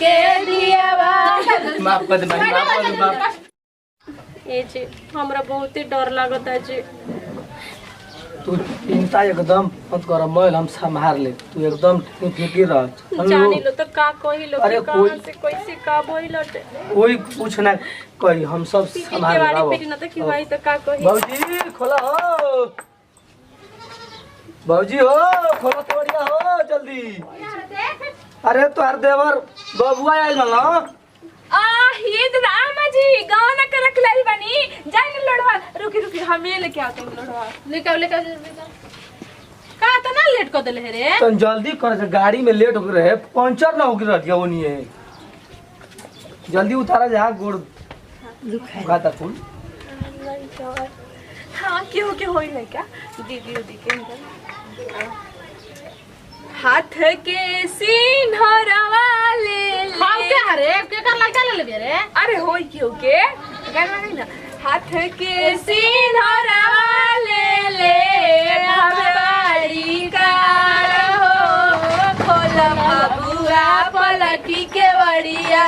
के दियावा। माफ कर दे भाई, माफ कर दे माफ। ए जी हमरा बहुत ही डर लागत है जी। तू चिंता एकदम मत कर, मैं हम संभाल ले, तू एकदम फिक्र रह। जानी लो तो का कही लो अरे कि कहां से कैसे का बोई लटे। कोई कुछ ना कही, हम सब संभाल के लेबो। वाली पेटी न त की भाई तो का कही। बाबूजी खोला हो, बाबूजी हो खोला तोड़िया हो जल्दी। अरे तोहर देवर बबुआ आइल ना। ये तो रामा जी गाँव ना कर रख लाई बनी। जाए न लड़वा, रुकी रुकी हम ये लेके आते हैं लड़वा। लेके का तो ना लेट कर देले रे। तो जल्दी कर, गाड़ी में लेट हो रहे, पंचर ना हो गया वो नहीं है। जल्दी उतारा जा, गोड़ दुखाता फूल। हाँ क्यों होई है क्या दीदी के हाथ के सिंहरवा ले हम के हरे के कर लगा ले लेबे रे। अरे होई क्यों के गाना नहीं ना। हाथ के सिंहरवा ले हमारी कार हो। खोला बबुआ पलकी के बड़िया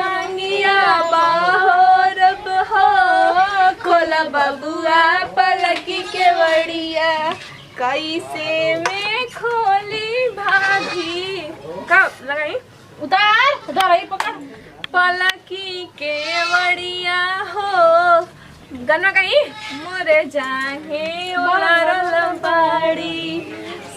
मांगिया बाहर हो। खोला बबुआ पलकी के बड़िया कैसे में खोली भाभी का लगाई उतार रही पकड़ पलकी के बड़िया हो। गाना कहीं मोरे जाहे ओलरल बाड़ी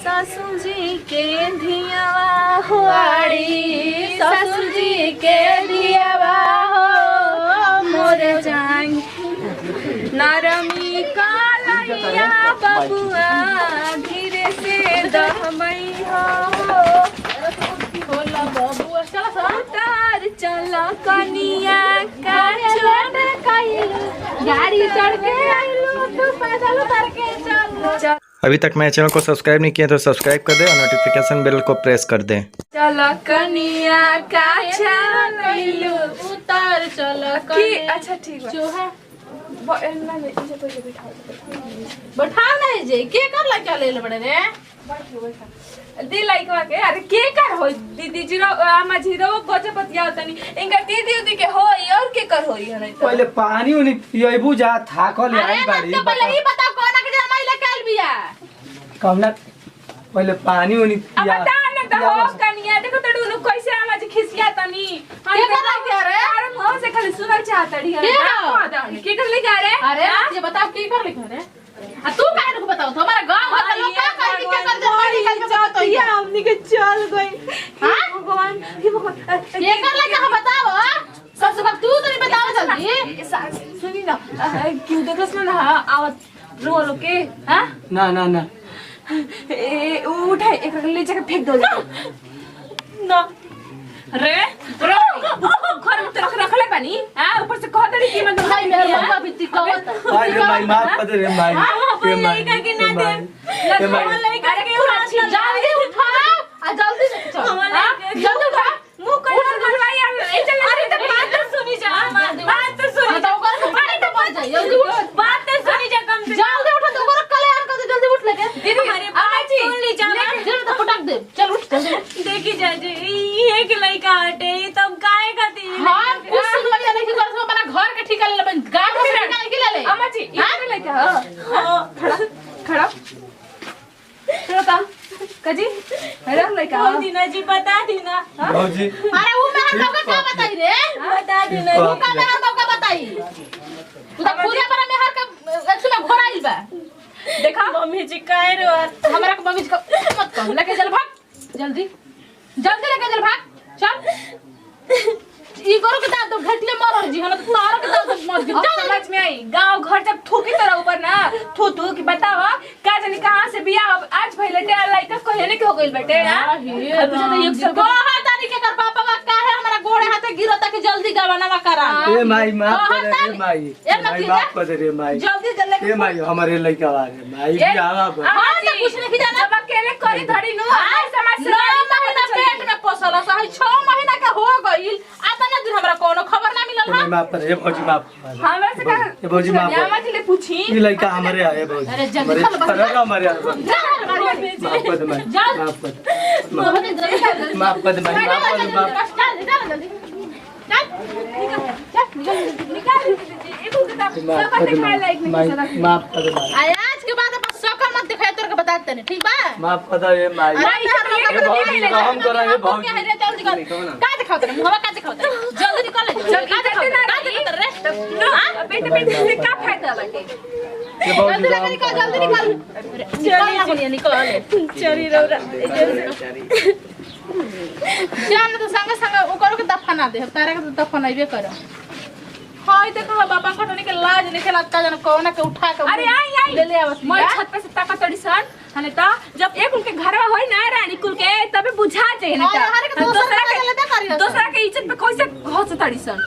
ससुर जी के धियावा हुआड़ी। ससुर जी के धियावा हो मोरे जाहे नरमी कालैया बबुआ धीरे से दहमई हो। खोला बाबू चला उतार चला कनिया का छोड़ कइलू गाड़ी चढ़ के आइलू तू पैदल उतर के चल। अभी तक मेरे चैनल को सब्सक्राइब नहीं किया तो सब्सक्राइब कर दे और नोटिफिकेशन बेल को प्रेस कर दे। चला कनिया का चलैलू उतार चला की अच्छा ठीक है जो है ना ले इसे पहले बैठा नहीं जे के कर ला चले ले बड़े रे। दी लाइकवा के अरे के कर होई दीदी जीरो आमा जीरो गजपतिया तनी इनका दीदी उदी के होई और के कर होई है नहीं तो पहले पानी उनी पियबू जा, थाकल अरे आई बाड़ी। तो पहले ही बताओ कौन के जमाई ले काल बिया कमला पहले पानी उनी अब पिया। बता न तो हो कनिया देखो तो डुनु कैसे आमा जी खिसिया तनी के कर ला के रे। अरे मुंह से खाली सुनल चाहतड़ी है के कर ले जा रे। अरे ये बताओ की कर ले रे। आ तू काहे को बताओ हमारा गांव घर लोग का कह के कर दे पानी कल के बताओ ये हमनी के चल गई। हां भगवान हे भगवान ये कर ले के बताओ सबसे बात तू तो नहीं बताओ जल्दी। सुनी ना क्यों देखस ना आवत रो लो के हां ना ना ना ए उठा एक ले जाके फेंक दो ना रे रो घर में तो रख ले पानी हां ऊपर से कह दड़ी की मैं भाई मेरे बाबा बिट्टी कहत भाई रे भाई माफ कर दे रे भाई। के माई का के ना दे लगा लगा के उठा जल्दी उठा आ जल्दी चल जल्दी उठा मुंह कर घरवाई ए चल अरे तो बात तो सुनी जा बात तो सुनी बताओ कर पानी तो पड़ जाए जल्दी उठ बात तो सुनी जा कम से जल्दी उठा तो कर कल्याण कर दे जल्दी उठ लेके दीदी हमारे बाजी सुन ली जा जल्दी तो पटक दे चल उठ जल्दी देखी जा जी ये के लइका हटे तब काहे खाती हां कुछ सुनवाई नहीं कर सो अपना घर के ठिकाने ले गांव के ठिकाने के ले ले अम्मा जी ये लइका हां खड़ा खड़ा ता कजी हेलो लइका दीना जी बता दीना बाबूजी अरे वो मेरा लोग क्या बताई रे बता दीना तू का मेरा लोग का बताई तू तो पूरे पर मेहर का सुना घोड़ा आइल बा देखा मम्मी जी काहे रो हमरा को मम्मी को मत कह लेके चल भाग जल्दी जल्दी लेके चल भाग चल ई करो के दांत तो घटले मर जी हम तो तार के दांत मर जी चल समझ में आई गांव घर जब थूकी तरह ऊपर ना थू थू की बताओ का जानी कहां से बिया आज पहले टे लइका कहने के हो गइल बेटे हां पूछा तो एक सब कहा तारी के कर पापा का काहे हमरा गोड़े हाथे गिरो तक जल्दी गवाना करा ए माई माफ कर दे रे माई। माई माफ कर दे रे माई। जल्दी जल्दी ए माई हमारे लइका वाले माई भी आवा हां तो कुछ नहीं जाना जब अकेले करी धड़ी नु आज समाज 9 महीना पेट में पोसल सही 6 महीना के हो गइल आता ना दिन हमरा कोनो खबर ना मिलल हां माफ कर, ए भौजी माफ कर। हमरा से का ए भौजी माफ कर। अम्मा जी ले पूछी ई लइका हमारे आए भौजी। अरे जल्दी चल अरे हमारे आए माफ कर दे माई, माफ कर दे। माफ कर दे माई, माफ कर दे। निकाल जल्दी निकाल दीजिए एक उनके दांत सब दिखाए लायक नहीं सदा माफ कर दे माई आज के बाद अपन सकल मत दिखाए तोर के बताते नहीं ठीक बा माफ कर दे माई अरे भौजी हम करेंगे भौजी क्या है रे जल्दी कर का दिखाओ तेरे मुंहवा का दिखाओ जल्दी निकाल ले का दिखाओ रे हां बेटे बेटे से क्या फायदा बाटे ये भौजी जल्दी लगा निकाल जल्दी निकाल निकाल ना बोलिए निकाल चरी रौरा जान तो संग संग ओकरो के दफना दे तारे के दफनाइबे कर हाय देखो बाबा कटनी के लाज नहीं लगता जन कोना के उठा के अरे आई आई ले ले आवत मैं छत पे से ताका तड़ी सन हने त जब एक उनके घरवा होई ना रानी कुल के तबे बुझा जाए ना अरे के दूसरा के ले दे करियो दूसरा के इज्जत पे कैसे घोस तड़ी सन